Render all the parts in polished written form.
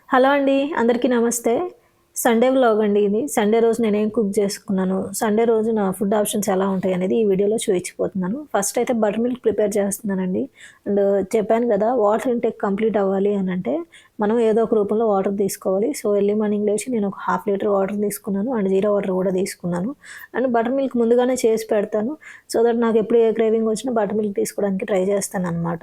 Hello అండి. అందరికీ నమస్తే. సండే వ్లాగ్ అండి ఇది. సండే రోజు నేనేం కుక్ చేసుకున్నాను, సండే రోజు నా ఫుడ్ ఆప్షన్స్ ఎలా ఉంటాయనేది ఈ వీడియోలో చూయించబోతున్నాను. ఫస్ట్ అయితే బటర్ మిల్క్ ప్రిపేర్ చేస్తున్నానండి. అండ్ చెప్పాను కదా, వాటర్ ఇంటేక్ కంప్లీట్ అవ్వాలి అనంటే మనం ఏదో ఒక రూపంలో వాటర్ తీసుకోవాలి. సో, ఎర్లీ మార్నింగ్ లేచి నేను ఒక హాఫ్ లీటర్ వాటర్ తీసుకున్నాను అండ్ జీరా వాటర్ కూడా తీసుకున్నాను. అండ్ బటర్ మిల్క్ ముందుగానే చేసి పెడతాను. సో దట్ నాకు ఎప్పుడు ఏ క్రేవింగ్ వచ్చినా బటర్ మిల్క్ తీసుకోవడానికి ట్రై చేస్తాననమాట.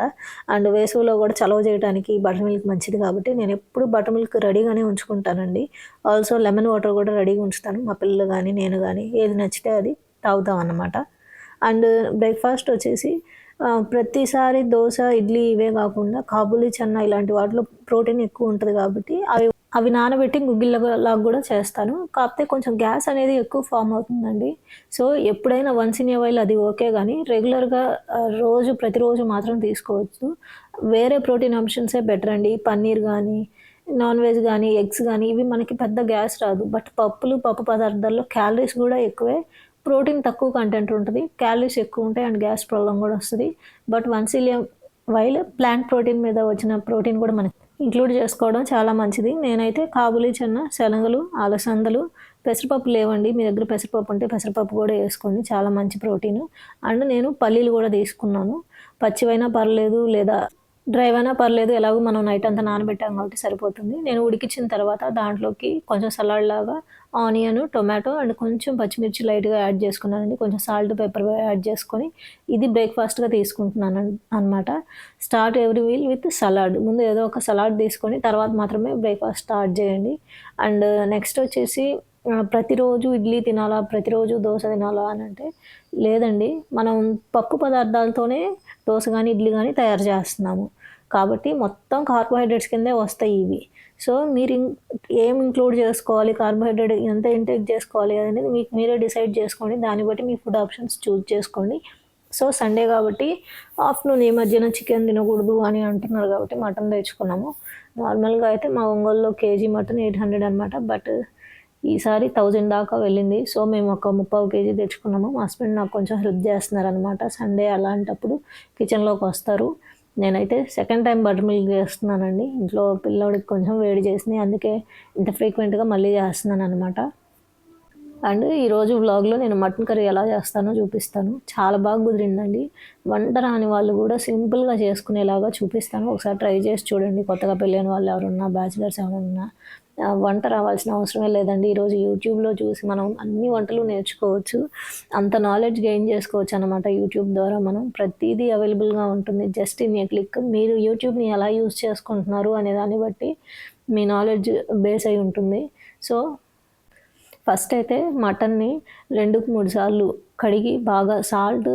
అండ్ వేసవిలో కూడా చలవ చేయడానికి బటర్ మిల్క్ మంచిది కాబట్టి నేను ఎప్పుడు బటర్ మిల్క్ రెడీగానే ఉంచుకుంటానండి. ఆల్సో లెమన్ వాటర్ కూడా రెడీగా ఉంచుతాను. మా పిల్లలు కానీ నేను కానీ ఏది నచ్చితే అది తాగుతాం అన్నమాట. అండ్ బ్రేక్ఫాస్ట్ వచ్చేసి ప్రతిసారి దోశ, ఇడ్లీ ఇవే కాకుండా కాబూలీ చన్నా ఇలాంటి వాటిలో ప్రోటీన్ ఎక్కువ ఉంటుంది కాబట్టి అవి అవి నానబెట్టి గుగ్గిళ్ళలాగా కూడా చేస్తాను. కాకపోతే కొంచెం గ్యాస్ అనేది ఎక్కువ ఫామ్ అవుతుందండి. సో, ఎప్పుడైనా వన్స్ ఇన్ ఏ వైల్ అది ఓకే గానీ రెగ్యులర్‌గా ప్రతిరోజు మాత్రం తీసుకోవద్దు. వేరే ప్రోటీన్ ఆప్షన్సే బెటర్ అండి. పన్నీర్ గానీ, నాన్ వెజ్ గానీ, ఎగ్స్ గానీ ఇవి మనకి పెద్ద గ్యాస్ రాదు. బట్ పప్పు పదార్థాల్లో క్యాలరీస్ గూడా ఎక్కువే. ప్రోటీన్ తక్కువ కంటెంట్ ఉంటది. క్యాలరీస్ ఎక్కువుంటాయి అండ్ గ్యాస్ ప్రాబ్లమ్ గూడా వస్తది. But once in a while plant protein మీద వచ్చిన ప్రోటీన్ కూడా మనకి ఇంక్లూడ్ చేసుకోవడం చాలా మంచిది. నేనైతే కాబూలీ చన్న, శనగలు, అలసందలు, పెసరపప్పు లేవండి. మీ దగ్గర పెసరపప్పు ఉంటే పెసరపప్పు కూడా ఏసుకోండి. చాలా మంచి ప్రోటీను. అండ్ నేను పల్లీలు కూడా తీసుకున్నాను. పచ్చివైనా పర్లేదు లేదా డ్రైవైనా పర్లేదు. ఎలాగో మనం నైట్ అంతా నానబెట్టాం కాబట్టి సరిపోతుంది. నేను ఉడికించిన తర్వాత దాంట్లోకి కొంచెం సలాడ్ లాగా ఆనియన్, టొమాటో అండ్ కొంచెం పచ్చిమిర్చి లైట్‌గా యాడ్ చేసుకున్నానండి. కొంచెం సాల్ట్, పెప్పర్ యాడ్ చేసుకొని ఇది బ్రేక్‌ఫాస్ట్‌గా తీసుకుంటున్నాను అనమాట. Start every meal with salad. ముందు ఏదో ఒక సలాడ్ తీసుకొని తర్వాత మాత్రమే బ్రేక్‌ఫాస్ట్ స్టార్ట్ చేయండి. అండ్ నెక్స్ట్ వచ్చేసి ప్రతిరోజు ఇడ్లీ తినాలా, ప్రతిరోజు దోస తినాలా అనంటే లేదండి. మనం పప్పు పదార్థాలతోనే దోస గానీ, ఇడ్లీ గానీ తయారు చేస్తున్నాము. కాబట్టి మొత్తం కార్బోహైడ్రేట్స్ కిందే వస్తాయి ఇవి. సో, మీరు ఏం ఇంక్లూడ్ చేసుకోవాలి, కార్బోహైడ్రేట్ ఎంత ఇంటేక్ చేసుకోవాలి అనేది మీకు మీరే డిసైడ్ చేసుకోండి. దాన్ని బట్టి మీ ఫుడ్ ఆప్షన్స్ చూజ్ చేసుకోండి. సో, సండే కాబట్టి ఆఫ్టర్‌నూన్ ఈ మధ్యన చికెన్ తినకూడదు అని అంటున్నారు కాబట్టి మటన్ తెచ్చుకున్నాము. నార్మల్‌గా అయితే మా ఒంగోలులో కేజీ మటన్ 800 అనమాట. బట్ ఈసారి 1000 దాకా వెళ్ళింది. సో, మేము ఒక 35 కేజీ తెచ్చుకున్నాము. మా హస్బెండ్ నాకు కొంచెం హెల్ప్ చేస్తున్నారనమాట. సండే అలాంటప్పుడు కిచెన్‌లోకొస్తారు. నేనైతే సెకండ్ టైమ్ బటర్ మిల్క్ చేస్తున్నానండి. ఇంట్లో పిల్లోడికి కొంచెం వేడి చేసినయి. అందుకే ఇంత ఫ్రీక్వెంట్‌గా మళ్ళీ చేస్తున్నాననమాట. అండ్ ఈరోజు వ్లాగ్‌లో నేను మటన్ కర్రీ ఎలా చేస్తానో చూపిస్తాను. చాలా బాగా కుదిరిందండి. వంట రాని వాళ్ళు కూడా సింపుల్‌గా చేసుకునేలాగా చూపిస్తాను. ఒకసారి ట్రై చేసి చూడండి. కొత్తగా పెళ్ళైన వాళ్ళు ఎవరున్నా, బ్యాచిలర్స్ ఎవరున్నా వంట రావాల్సిన అవసరమే లేదండి. ఈరోజు యూట్యూబ్‌లో చూసి మనం అన్ని వంటలు నేర్చుకోవచ్చు. అంత నాలెడ్జ్ గెయిన్ చేసుకోవచ్చు అనమాట యూట్యూబ్ ద్వారా మనం. ప్రతీదీ అవైలబుల్‌గా ఉంటుంది. Just in a click. మీరు యూట్యూబ్‌ని ఎలా యూజ్ చేసుకుంటున్నారు అనే దాన్ని బట్టి మీ నాలెడ్జ్ బేస్ అయి ఉంటుంది. సో, ఫస్ట్ అయితే మటన్‌ని 2కి 3 సార్లు కడిగి బాగా సాల్ట్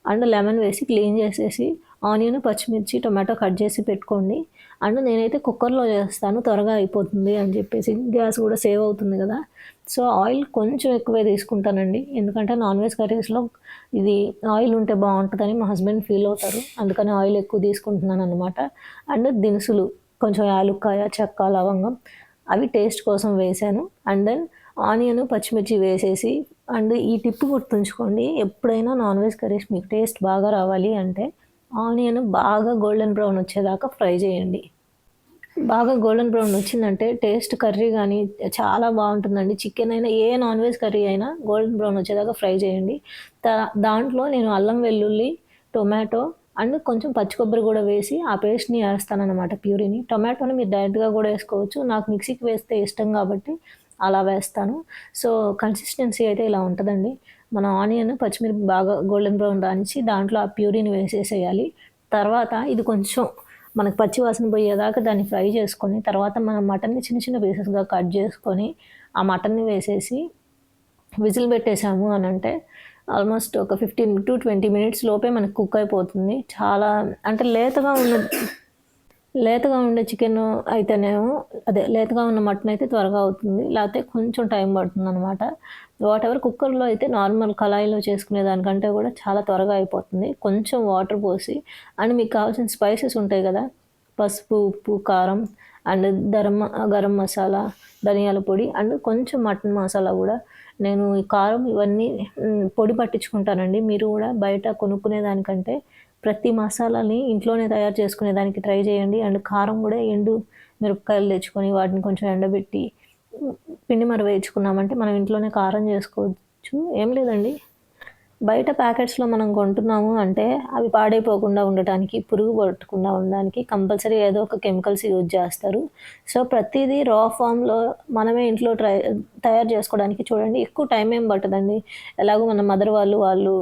అండ్ లెమన్ వేసి క్లీన్ చేసేసి ఆనియన్, పచ్చిమిర్చి, టొమాటో కట్ చేసి పెట్టుకోండి. అండ్ నేనైతే కుక్కర్‌లో చేస్తాను. త్వరగా అయిపోతుంది అని చెప్పేసి గ్యాస్ కూడా సేవ్ అవుతుంది కదా! సో, ఆయిల్ కొంచెం ఎక్కువే తీసుకుంటానండి. ఎందుకంటే నాన్ వెజ్ కర్రీస్‌లో ఇది ఆయిల్ ఉంటే బావుంటదని మా హస్బెండ్ ఫీల్ అవుతారు. అందుకని ఆయిల్ ఎక్కువ తీసుకుంటున్నాననమాట. అండ్ దినుసులు కొంచెం యాలుక్కాయ, చెక్క, లవంగం అవి టేస్ట్ కోసం వేశాను. అండ్ దెన్ ఆనియన్, పచ్చిమిర్చి వేసేసి అండ్ ఈ టిప్ గుర్తుంచుకోండి. ఎప్పుడైనా నాన్ వెజ్ కర్రీస్ మీకు టేస్ట్ బాగా రావాలి అంటే ఆనియన్ బాగా గోల్డెన్ బ్రౌన్ వచ్చేదాకా ఫ్రై చేయండి. బాగా గోల్డెన్ బ్రౌన్ వచ్చిందంటే టేస్ట్ కర్రీ గానీ చాలా బావుంటుందండి. చికెన్ అయినా ఏ నాన్ వెజ్ కర్రీ అయినా గోల్డెన్ బ్రౌన్ వచ్చేదాకా ఫ్రై చేయండి. దాంట్లో నేను అల్లం వెల్లుల్లి, టొమాటో అండ్ కొంచెం పచ్చి కొబ్బరి గూడా వేసి ఆ పేస్ట్‌ని ఏస్తాననమాట ప్యూరీని. టొమాటోని మీరు డైరెక్ట్‌గా గూడా ఏసుకోవచ్చు. నాకు మిక్సీకి వేస్తే ఇష్టం గాబట్టి అలా వేస్తాను. సో, కన్సిస్టెన్సీ అయితే ఇలా ఉంటదండి. మన ఆనియన్, పచ్చిమిరప బాగా గోల్డెన్ బ్రౌన్ రానిచ్చి దాంట్లో ఆ ప్యూరీని వేసేసేయాలి. తర్వాత ఇది కొంచెం మనకు పచ్చి వాసన పోయేదాకా దాన్ని ఫ్రై చేసుకొని, తర్వాత మనం మటన్‌ని చిన్న చిన్న పీసెస్‌గా కట్ చేసుకొని, ఆ మటన్‌ని వేసేసి విజిల్ పెట్టేసాము అనంటే ఆల్మోస్ట్ ఒక 15-20 మినిట్స్ లోపే మనకు కుక్ అయిపోతుంది. చాలా అంటే లేతగా ఉండే చికెను అయితేనేమో లేతగా ఉన్న మటన్ అయితే త్వరగా అవుతుంది. లేకపోతే కొంచెం టైం పడుతుందనమాట. వాటెవర్ కుక్కర్‌లో అయితే నార్మల్ కళాయిలో చేసుకునే దానికంటే కూడా చాలా త్వరగా అయిపోతుంది. కొంచెం వాటర్ పోసి అండ్ మీకు కావాల్సిన స్పైసెస్ ఉంటాయి కదా! పసుపు, ఉప్పు, కారం అండ్ గరం మసాలా, ధనియాల పొడి అండ్ కొంచెం మటన్ మసాలా గూడా నేను ఈ కారం ఇవన్నీ పొడి పట్టించుకుంటానండి. మీరు గూడా బయట కొనుక్కునే దానికంటే ప్రతి మసాలాని ఇంట్లోనే తయారు చేసుకునే దానికి ట్రై చేయండి. అండ్ కారం గూడా మిరపకాయలు తెచ్చుకొని వాటిని కొంచెం ఎండబెట్టి పిండి మర వేయించుకున్నామంటే మనం ఇంట్లోనే కారం చేసుకోవచ్చు. ఏం లేదండి, బయట ప్యాకెట్స్లో మనం కొంటున్నాము అంటే అవి పాడైపోకుండా ఉండటానికి, పురుగు పట్టకుండా ఉండడానికి కంపల్సరీ ఏదో ఒక కెమికల్స్ యూజ్ చేస్తారు. సో ప్రతిదీ రా ఫామ్లో మనమే ఇంట్లో తయారు చేసుకోవడానికి చూడండి ఎక్కువ టైం ఏం పట్టదండి. ఎలాగో మన మదర్ వాళ్ళు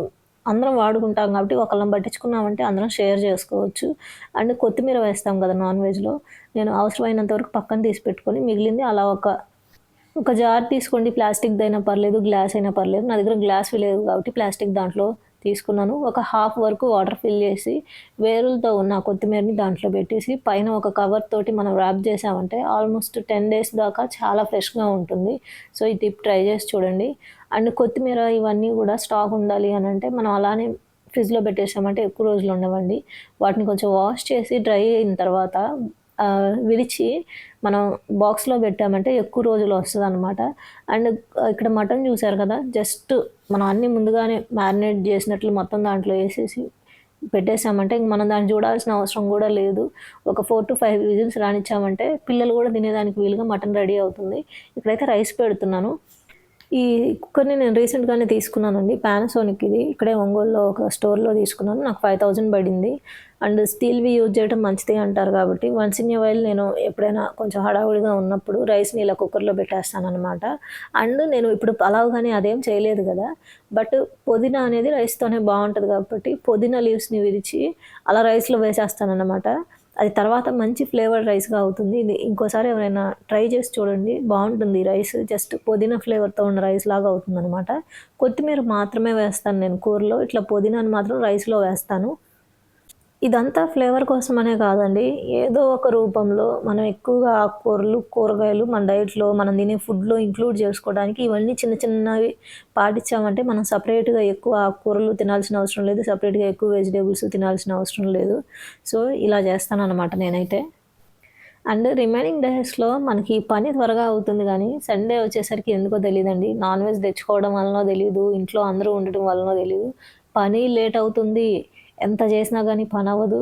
అందరం వాడుకుంటాం కాబట్టి ఒకళ్ళని పట్టించుకున్నామంటే అందరం షేర్ చేసుకోవచ్చు. అండ్ కొత్తిమీర వేస్తాం కదా నాన్ వెజ్లో, నేను అవసరమైనంత వరకు పక్కన తీసి పెట్టుకొని మిగిలింది అలా ఒక జార్ తీసుకోండి. ప్లాస్టిక్‌దైనా పర్లేదు, గ్లాస్ అయినా పర్లేదు. నా దగ్గర గ్లాస్‌వి లేవు కాబట్టి ప్లాస్టిక్ దాంట్లో తీసుకున్నాను. ఒక హాఫ్ వరకు వాటర్ ఫిల్ చేసి వేరులతో ఉన్న కొత్తిమీరని దాంట్లో పెట్టేసి పైన ఒక కవర్ తోటి మనం ర్యాప్ చేసామంటే ఆల్మోస్ట్ 10 డేస్ దాకా చాలా ఫ్రెష్‌గా ఉంటుంది. సో ఈ టిప్ ట్రై చేసి చూడండి. అండ్ కొత్తిమీర ఇవన్నీ కూడా స్టాక్ ఉండాలి అనంటే మనం అలానే ఫ్రిడ్జ్‌లో పెట్టేసామంటే ఎక్కువ రోజులు ఉండవండి. వాటిని కొంచెం వాష్ చేసి డ్రై అయిన తర్వాత విడిచి మనం బాక్స్‌లో పెట్టామంటే ఎక్కువ రోజులు వస్తదనమాట. అండ్ ఇక్కడ మటన్ చూసారు కదా! జస్ట్ మనం అన్నీ ముందుగానే మ్యారినేట్ చేసినట్లు మొత్తం దాంట్లో ఏసేసి పెట్టేసామంటే ఇంక మనం దాన్ని చూడాల్సిన అవసరం కూడా లేదు. ఒక 4-5 విజిల్స్ రానిచ్చామంటే పిల్లలు కూడా తినేదానికి వీలుగా మటన్ రెడీ అవుతుంది. ఇక్కడైతే రైస్ పెడుతున్నాను. ఈ కుక్కర్‌ని నేను రీసెంట్‌గానే తీసుకున్నానండి. పానాసోనిక్ ఇది. ఇక్కడే ఒంగోలులో ఒక స్టోర్‌లో తీసుకున్నాను. నాకు 5000 పడింది. అండ్ స్టీల్‌వి యూజ్ చేయడం మంచిదే అంటారు కాబట్టి వన్స్ ఇన్ ఎ వైల్ నేను ఎప్పుడైనా కొంచెం హడావుడిగా ఉన్నప్పుడు రైస్‌ని ఇలా కుక్కర్‌లో పెట్టేస్తాననమాట. అండ్ నేను ఇప్పుడు పలావ్ గానీ అదేం చేయలేదు కదా! బట్ పుదీనా అనేది రైస్‌తోనే బావుంటది కాబట్టి పుదీనా లీవ్స్‌ని విరిచి అలా రైస్‌లో వేసేస్తాననమాట. అది తర్వాత మంచి ఫ్లేవర్డ్ రైస్‌గా అవుతుంది. ఇది ఇంకోసారి ఎవరైనా ట్రై చేసి చూడండి. బావుంటుంది రైస్. జస్ట్ పుదీనా ఫ్లేవర్‌తో ఉన్న రైస్ లాగా అవుతుందనమాట. కొత్తిమీర మాత్రమే వేస్తాను నేను కూరలో. ఇట్లా పుదీనాని మాత్రం రైస్‌లో వేస్తాను. ఇదంతా ఫ్లేవర్ కోసమనే కాదండి. ఏదో ఒక రూపంలో మనం ఎక్కువగా ఆకుకూరలు, కూరగాయలు మన డైట్‌లో మనం తినే ఫుడ్‌లో ఇంక్లూడ్ చేసుకోవడానికి ఇవన్నీ చిన్న చిన్నవి పాటించామంటే మనం సెపరేట్‌గా ఎక్కువ ఆకుకూరలు తినాల్సిన అవసరం లేదు. సెపరేట్‌గా ఎక్కువ వెజిటబుల్స్ తినాల్సిన అవసరం లేదు. సో ఇలా చేస్తాననమాట నేనైతే. అండ్ రిమైనింగ్ డేస్‌లో మనకి పని త్వరగా అవుతుంది గానీ, సండే వచ్చేసరికి ఎందుకో తెలీదండి. నాన్ వెజ్ తెచ్చుకోవడం వలనో తెలీదు, ఇంట్లో అందరూ ఉండటం వలనో తెలీదు, పని లేట్ అవుతుంది. ఎంత చేసినా గానీ పనవ్వదు.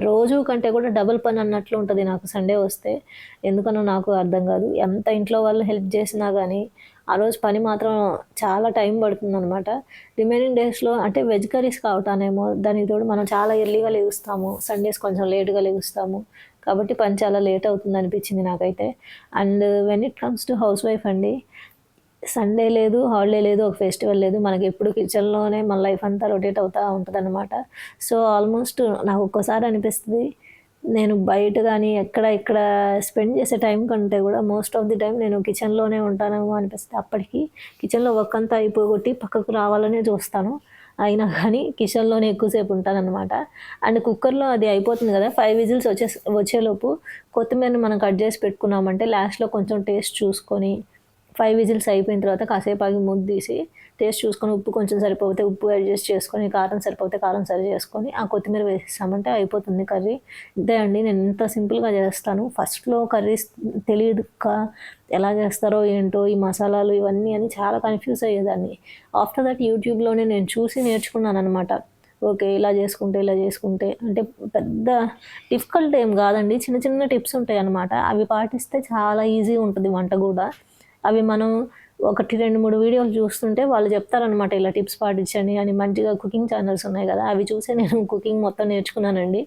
రోజు కంటే కూడా డబుల్ పని అన్నట్లు ఉంటది నాకు సండే వస్తే. ఎందుకనో నాకు అర్థం కాదు. ఎంత ఇంట్లో వాళ్ళు హెల్ప్ చేసినా గానీ, ఆ రోజు పని మాత్రం చాలా టైం పడుతుందనమాట. రిమైనింగ్ డేస్‌లో అంటే వెజ్ కర్రీస్ కావటానేమో, దానికి తోడు మనం చాలా ఎర్లీగా లెగుస్తాము. సండేస్ కొంచెం లేట్‌గా లెగుస్తాము. కాబట్టి పని చాలా లేట్ అవుతుందనిపించింది నాకైతే. And when it comes to house wife అండి, సండే లేదు, హాలిడే లేదు, ఒక ఫెస్టివల్ లేదు. మనకెప్పుడు కిచెన్‌లోనే మన లైఫ్ అంతా రొటేట్ అవుతా ఉంటదనమాట. సో, ఆల్మోస్ట్ నాకు ఒక్కోసారి అనిపిస్తది, నేను బయట గానీ, ఇక్కడ స్పెండ్ చేసే టైం కంటే కూడా మోస్ట్ ఆఫ్ ది టైమ్ నేను కిచెన్‌లోనే ఉంటానేమో అనిపిస్తది. అప్పటికి కిచెన్‌లో వర్క్ అంతా అయిపోగొట్టి పక్కకు రావాలనే చూస్తాను. అయినా కానీ కిచెన్‌లోనే ఎక్కువ సేపు ఉంటాననమాట. అండ్ కుక్కర్‌లో అది అయిపోతుంది కదా! 5 విజిల్స్ వచ్చేలోపు కొత్తిమీరని మనం కట్ చేసి పెట్టుకున్నామంటే లాస్ట్‌లో కొంచెం టేస్ట్ చూసుకొని 5 విజిల్స్ అయిపోయిన తర్వాత కాసేపు ఆగి మూత తీసి టేస్ట్ చూసుకొని ఉప్పు కొంచెం సరిపోతే ఉప్పు అడ్జస్ట్ చేసుకొని, కారం సరిపోతే కారం సరి చేసుకొని, ఆ కొత్తిమీర వేసేసామంటే అయిపోతుంది కర్రీ. ఇంతే అండి. నేను ఇంత సింపుల్‌గా చేస్తాను. ఫస్ట్‌లో కర్రీస్ తెలీదుక ఎలా చేస్తారో ఏంటో ఈ మసాలాలు ఇవన్నీ అని చాలా కన్‌ఫ్యూజ్ అయ్యేదాన్ని. ఆఫ్టర్ దట్ యూట్యూబ్‌లోనే నేను చూసి నేర్చుకున్నాననమాట. ఓకే. ఇలా చేసుకుంటే అంటే పెద్ద డిఫికల్ట్ ఏం కాదండి. చిన్న చిన్న టిప్స్ ఉంటాయన్నమాట. అవి పాటిస్తే చాలా ఈజీగా ఉంటది వంట గూడా. అవి మనం 1, 2, 3 వీడియోలు చూస్తుంటే వాళ్ళు చెప్తారనమాట ఇలా టిప్స్ పాటించండి అని. మంచిగా కుకింగ్ ఛానల్స్ ఉన్నాయి కదా! అవి చూసే నేను కుకింగ్ మొత్తం నేర్చుకున్నానండి.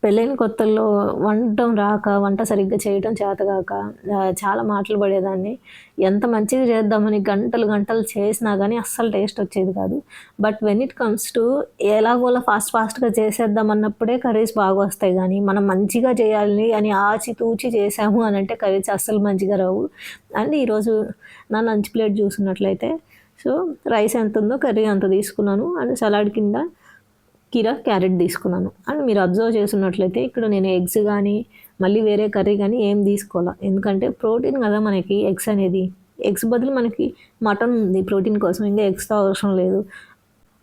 పెళ్ళైన కొత్తల్లో వండటం రాక, వంట సరిగ్గా చేయటం చేతగాక చాలా మాటలు పడేదాన్ని. ఎంత మంచిగా చేద్దామని గంటలు గంటలు చేసినా గానీ అస్సలు టేస్ట్ వచ్చేది కాదు. But when it comes to ఎలాగోలా ఫాస్ట్‌గా చేసేద్దాం అన్నప్పుడే కర్రీస్ బాగొస్తాయి గానీ, మనం మంచిగా చేయాలి అని ఆచితూచి చేసాము అనంటే కర్రీస్ అస్సలు మంచిగా రావు. అండ్ ఈరోజు నా లంచ్ ప్లేట్ చూసుకున్నట్లయితే, సో రైస్ ఎంతుందో కర్రీ అంత తీసుకున్నాను. అండ్ సలాడ్ కింద క్యారెట్ తీసుకున్నాను. అండ్ మీరు అబ్జర్వ్ చేసున్నట్లయితే ఇక్కడ నేను ఎగ్స్ గానీ, మళ్ళీ వేరే కర్రీ గానీ ఏం తీసుకోలా. ఎందుకంటే ప్రోటీన్ కదా మనకి ఎగ్స్ అనేది. ఎగ్స్ బదులు మనకి మటన్ ఉంది ప్రోటీన్ కోసం. ఇంకా ఎగ్స్‌తో అవసరం లేదు.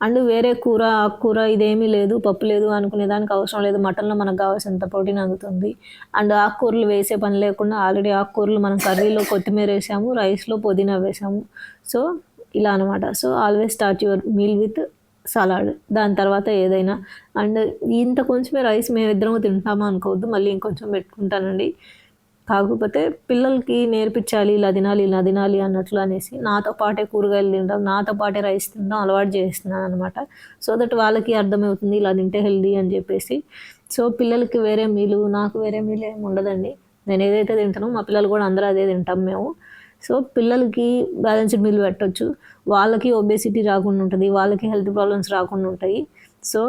అండ్ వేరే కూర, ఆకుకూర ఇదేమీ లేదు, పప్పు లేదు అనుకునే దానికి అవసరం లేదు. మటన్‌లో మనకు కావాల్సినంత ప్రోటీన్ అందుతుంది. అండ్ ఆకుకూరలు వేసే పని లేకుండా ఆల్రెడీ ఆకుకూరలు మనం కర్రీలో కొత్తిమీర వేసాము, రైస్‌లో పుదీనా వేసాము. సో, ఇలా అనమాట. So, always start your meal with salad, దాని తర్వాత ఏదైనా. అండ్ ఇంత కొంచెమే రైస్ మేమిద్దరం తింటామా అనుకోవద్దు, మళ్ళీ ఇంకొంచెం పెట్టుకుంటానండి. కాకపోతే పిల్లలకి నేర్పించాలి, ఇలా తినాలి ఇలా తినాలి అన్నట్లు అనేసి నాతో పాటే కూరగాయలు తినడం, నాతో పాటే రైస్ తినడం అలవాటు చేస్తున్నాను అనమాట. సో దట్ వాళ్ళకి అర్థమవుతుంది ఇలా తింటే హెల్దీ అని చెప్పేసి. సో పిల్లలకి వేరే మీలు, నాకు వేరే మీలు ఏమి ఉండదండి. నేను ఏదైతే తింటానో మా పిల్లలు కూడా అందరూ అదే తింటాం మేము. సో పిల్లలకి బ్యాలెన్స్డ్ మీల్ పెట్టొచ్చు, వాళ్ళకి ఒబేసిటీ రాకుండా ఉంటుంది, వాళ్ళకి హెల్త్ ప్రాబ్లమ్స్ రాకుండా ఉంటాయి. సో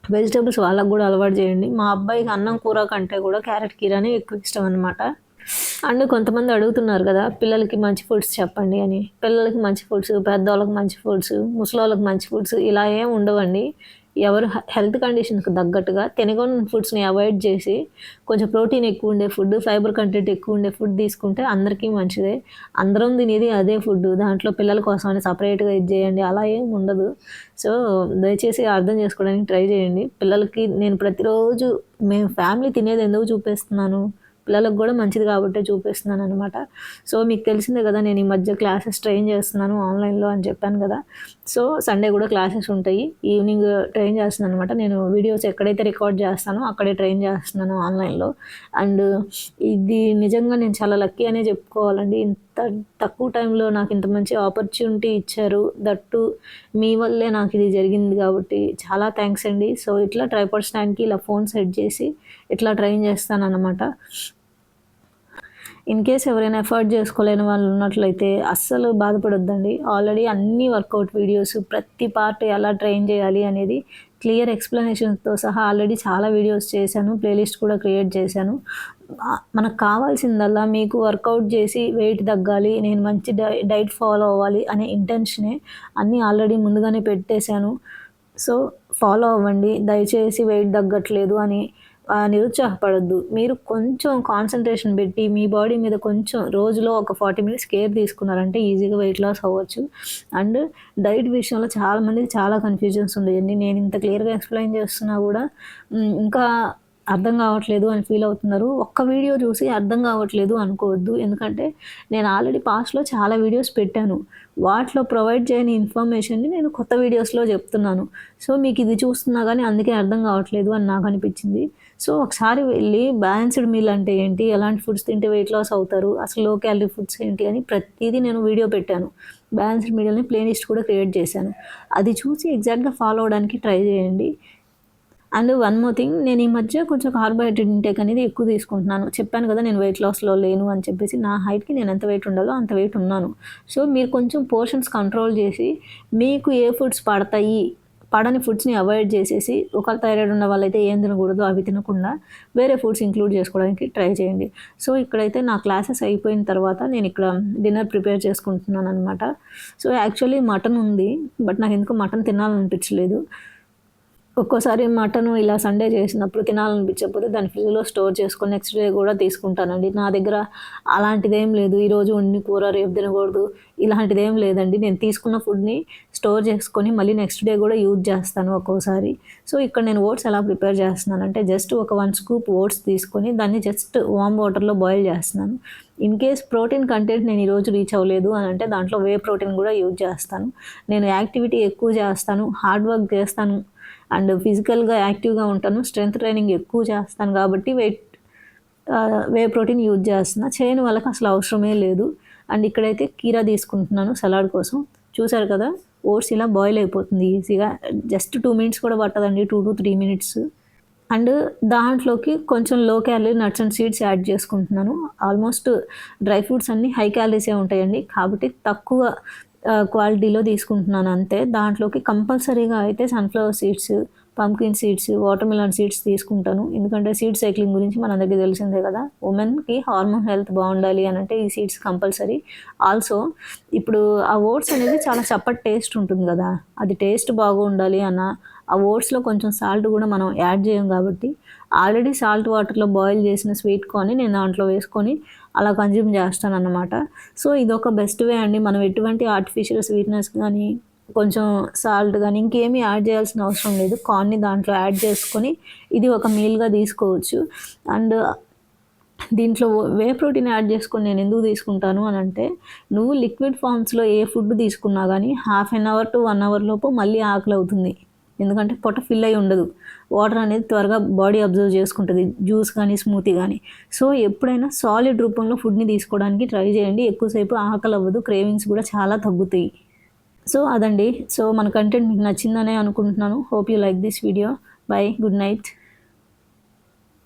వెజిటేబుల్స్ వాళ్ళకి కూడా అలవాటు చేయండి. మా అబ్బాయికి అన్నం కూర కంటే కూడా క్యారెట్ కీరానే ఎక్కువ ఇష్టం అనమాట. అండ్ కొంతమంది అడుగుతున్నారు కదా, పిల్లలకి మంచి ఫుడ్స్ చెప్పండి అని. పిల్లలకి మంచి ఫుడ్స్, పెద్దవాళ్ళకి మంచి ఫుడ్స్, ముసలోళ్ళకి మంచి ఫుడ్స్ ఇలా ఏం ఉండవండి. ఎవరు హెల్త్ కండిషన్కి తగ్గట్టుగా తినగొన్న ఫుడ్స్ని అవాయిడ్ చేసి కొంచెం ప్రోటీన్ ఎక్కువ ఉండే ఫుడ్, ఫైబర్ కంటెంట్ ఎక్కువ ఉండే ఫుడ్ తీసుకుంటే అందరికీ మంచిదే. అందరం తినేది అదే ఫుడ్, దాంట్లో పిల్లల కోసం అని సపరేట్గా ఇది చేయండి అలా ఏం ఉండదు. సో దయచేసి అర్థం చేసుకోవడానికి ట్రై చేయండి. పిల్లలకి నేను ప్రతిరోజు మేము ఫ్యామిలీ తినేది ఎందుకు చూపిస్తున్నాను, పిల్లలకు కూడా మంచిది కాబట్టే చూపిస్తున్నాను అనమాట. సో మీకు తెలిసిందే కదా, నేను ఈ మధ్య క్లాసెస్ ట్రైన్ చేస్తున్నాను ఆన్లైన్లో అని చెప్పాను కదా. సో సండే కూడా క్లాసెస్ ఉంటాయి, ఈవినింగ్ ట్రైన్ చేస్తున్నాను అనమాట. నేను వీడియోస్ ఎక్కడైతే రికార్డ్ చేస్తానో అక్కడే ట్రైన్ చేస్తున్నాను ఆన్లైన్లో. అండ్ ఇది నిజంగా నేను చాలా లక్కీ అనే చెప్పుకోవాలండి. ఇంత తక్కువ టైంలో నాకు ఇంత మంచి ఆపర్చునిటీ ఇచ్చారు, దట్టు మీ వల్లే నాకు ఇది జరిగింది కాబట్టి చాలా థ్యాంక్స్ అండి. సో ఇట్లా ట్రైపాడ్ స్టాండ్కి ఇలా ఫోన్ సెట్ చేసి ఇట్లా ట్రైన్ చేస్తాను అనమాట. ఇన్ కేస్ ఎవరైనా ఎఫర్ట్ చేసుకోలేని వాళ్ళు ఉన్నట్లయితే అస్సలు బాధపడొద్దండి. ఆల్రెడీ అన్ని వర్కౌట్ వీడియోస్, ప్రతి పార్ట్ ఎలా ట్రైన్ చేయాలి అనేది క్లియర్ ఎక్స్ప్లెనేషన్స్తో సహా ఆల్రెడీ చాలా వీడియోస్ చేశాను, ప్లేలిస్ట్ కూడా క్రియేట్ చేశాను. మనకు కావాల్సిందల్లా మీకు వర్కౌట్ చేసి వెయిట్ తగ్గాలి, నేను మంచి డైట్ ఫాలో అవ్వాలి అనే ఇంటెన్షనే అన్నీ ఆల్రెడీ ముందుగానే పెట్టేశాను. సో ఫాలో అవ్వండి దయచేసి. వెయిట్ తగ్గట్లేదు అని నిరుత్సాహపడొద్దు. మీరు కొంచెం కాన్సన్ట్రేషన్ పెట్టి మీ బాడీ మీద కొంచెం రోజులో ఒక 40 మినిట్స్ కేర్ తీసుకున్నారంటే ఈజీగా వెయిట్ లాస్ అవ్వచ్చు. అండ్ డైట్ విషయంలో చాలామందికి చాలా కన్ఫ్యూజన్స్ ఉండేయండి. నేను ఇంత క్లియర్గా ఎక్స్ప్లెయిన్ చేస్తున్నా కూడా ఇంకా అర్థం కావట్లేదు అని ఫీల్ అవుతున్నారు. ఒక్క వీడియో చూసి అర్థం కావట్లేదు అనుకోవద్దు, ఎందుకంటే నేను ఆల్రెడీ పాస్ట్లో చాలా వీడియోస్ పెట్టాను. వాటిలో ప్రొవైడ్ చేయని ఇన్ఫర్మేషన్ని నేను కొత్త వీడియోస్లో చెప్తున్నాను. సో మీకు ఇది చూస్తున్నా కానీ అందుకే అర్థం కావట్లేదు అని నాకు అనిపించింది. సో ఒకసారి వెళ్ళి బ్యాలెన్స్డ్ మీల్ అంటే ఏంటి, ఎలాంటి ఫుడ్స్ తింటే వెయిట్ లాస్ అవుతారు, అసలు లో క్యాలరీ ఫుడ్స్ ఏంటి అని ప్రతిదీ నేను వీడియో పెట్టాను. బ్యాలెన్స్డ్ మీల్ని ప్లేలిస్ట్ కూడా క్రియేట్ చేశాను. అది చూసి ఎగ్జాక్ట్గా ఫాలో అవడానికి ట్రై చేయండి. అండ్ వన్ మోర్ థింగ్, నేను ఈ మధ్య కొంచెం కార్బోహైడ్రేట్ ఇంటేక్ అనేది ఎక్కువ తీసుకుంటున్నాను. చెప్పాను కదా నేను వెయిట్ లాస్లో లేను అని చెప్పేసి. నా హైట్కి నేను ఎంత వెయిట్ ఉండాలో అంత వెయిట్ ఉన్నాను. సో మీరు కొంచెం పోర్షన్స్ కంట్రోల్ చేసి మీకు ఏ ఫుడ్స్ పడతాయి, పడని ఫుడ్స్ని అవాయిడ్ చేసేసి, ఒకవేళ థైరాయిడ్ ఉన్న వాళ్ళైతే ఏం తినకూడదు అవి తినకుండా వేరే ఫుడ్స్ ఇంక్లూడ్ చేసుకోవడానికి ట్రై చేయండి. సో ఇక్కడైతే నా క్లాసెస్ అయిపోయిన తర్వాత నేను ఇక్కడ డిన్నర్ ప్రిపేర్ చేసుకుంటున్నాను అనమాట. సో యాక్చువల్లీ మటన్ ఉంది, బట్ నాకు ఎందుకు మటన్ తినాలనిపించలేదు. ఒక్కోసారి మటన్ ఇలా సండే చేసినప్పుడు తినాలనిపించకపోతే దాన్ని ఫ్రిడ్జ్లో స్టోర్ చేసుకొని నెక్స్ట్ డే కూడా తీసుకుంటానండి. నా దగ్గర అలాంటిదేం లేదు, ఈరోజు వండిన కూర రేపు తినకూడదు ఇలాంటిదేం లేదండి. నేను తీసుకున్న ఫుడ్ని స్టోర్ చేసుకొని మళ్ళీ నెక్స్ట్ డే కూడా యూజ్ చేస్తాను ఒక్కోసారి. సో ఇక్కడ నేను ఓట్స్ ఎలా ప్రిపేర్ చేస్తున్నానంటే జస్ట్ ఒక 1 స్కూప్ ఓట్స్ తీసుకొని దాన్ని జస్ట్ వామ్ వాటర్లో బాయిల్ చేస్తున్నాను. ఇన్ కేస్ ప్రోటీన్ కంటెంట్ నేను ఈరోజు రీచ్ అవ్వలేదు అని అంటే దాంట్లో వే ప్రోటీన్ కూడా యూజ్ చేస్తాను. నేను యాక్టివిటీ ఎక్కువ చేస్తాను, హార్డ్ వర్క్ చేస్తాను అండ్ ఫిజికల్గా యాక్టివ్గా ఉంటాను, స్ట్రెంత్ ట్రైనింగ్ ఎక్కువ చేస్తాను కాబట్టి వే ప్రోటీన్ యూజ్ చేస్తున్నా. చేయని వాళ్ళకి అసలు అవసరమే లేదు. అండ్ ఇక్కడైతే కీరా తీసుకుంటున్నాను సలాడ్ కోసం. చూసారు కదా, ఓట్స్ ఇలా బాయిల్ అయిపోతుంది ఈజీగా, జస్ట్ 2 మినిట్స్ కూడా పట్టదండి, 2 to 3 మినిట్స్. అండ్ దాంట్లోకి కొంచెం low calorie nuts and seeds add చేసుకుంటున్నాను. ఆల్మోస్ట్ డ్రై ఫ్రూట్స్ అన్నీ హై క్యాలరీసే ఉంటాయండి కాబట్టి తక్కువ క్వాలిటీలో తీసుకుంటున్నాను అంతే. దాంట్లోకి కంపల్సరీగా అయితే sunflower seeds, pumpkin seeds, water melon seeds తీసుకుంటాను. ఎందుకంటే సీడ్ సైక్లింగ్ గురించి మనందరికీ తెలిసిందే కదా, ఉమెన్కి హార్మోన్ హెల్త్ బాగుండాలి అని అంటే ఈ సీడ్స్ కంపల్సరీ. ఆల్సో ఇప్పుడు ఆ ఓట్స్ అనేది చాలా చప్పటి టేస్ట్ ఉంటుంది కదా, అది టేస్ట్ బాగుండాలి అన్న ఆ ఓట్స్లో కొంచెం సాల్ట్ కూడా మనం యాడ్ చేయం కాబట్టి ఆల్రెడీ సాల్ట్ వాటర్లో బాయిల్ చేసిన స్వీట్ కార్న్ని నేను దాంట్లో వేసుకొని అలా కన్జ్యూమ్ చేస్తాను అన్నమాట. సో ఇదొక బెస్ట్ వే అండి. మనం ఎటువంటి ఆర్టిఫిషియల్ స్వీట్నెస్ కానీ కొంచెం సాల్ట్ కానీ ఇంకేమీ యాడ్ చేయాల్సిన అవసరం లేదు. కార్న్ని దాంట్లో యాడ్ చేసుకొని ఇది ఒక మీల్గా తీసుకోవచ్చు. అండ్ దీంట్లో వే ప్రోటీన్ యాడ్ చేసుకొని నేను ఎందుకు తీసుకుంటాను అని అంటే, నువ్వు లిక్విడ్ ఫామ్స్లో ఏ ఫుడ్ తీసుకున్నా కానీ 1/2 అవర్ టు 1 అవర్ లోపు మళ్ళీ ఆకలి అవుతుంది. ఎందుకంటే పొట్ట ఫిల్ అయి ఉండదు. వాటర్ అనేది త్వరగా బాడీ అబ్జర్వ్ చేసుకుంటుంది, జ్యూస్ కానీ స్మూతీ కానీ. సో ఎప్పుడైనా సాలిడ్ రూపంలో ఫుడ్ని తీసుకోవడానికి ట్రై చేయండి. ఎక్కువసేపు ఆకలి అవ్వదు, క్రేవింగ్స్ కూడా చాలా తగ్గుతాయి. సో అదండి. సో మన కంటెంట్ మీకు నచ్చిందనే అనుకుంటున్నాను. Hope you like this video. By, good night.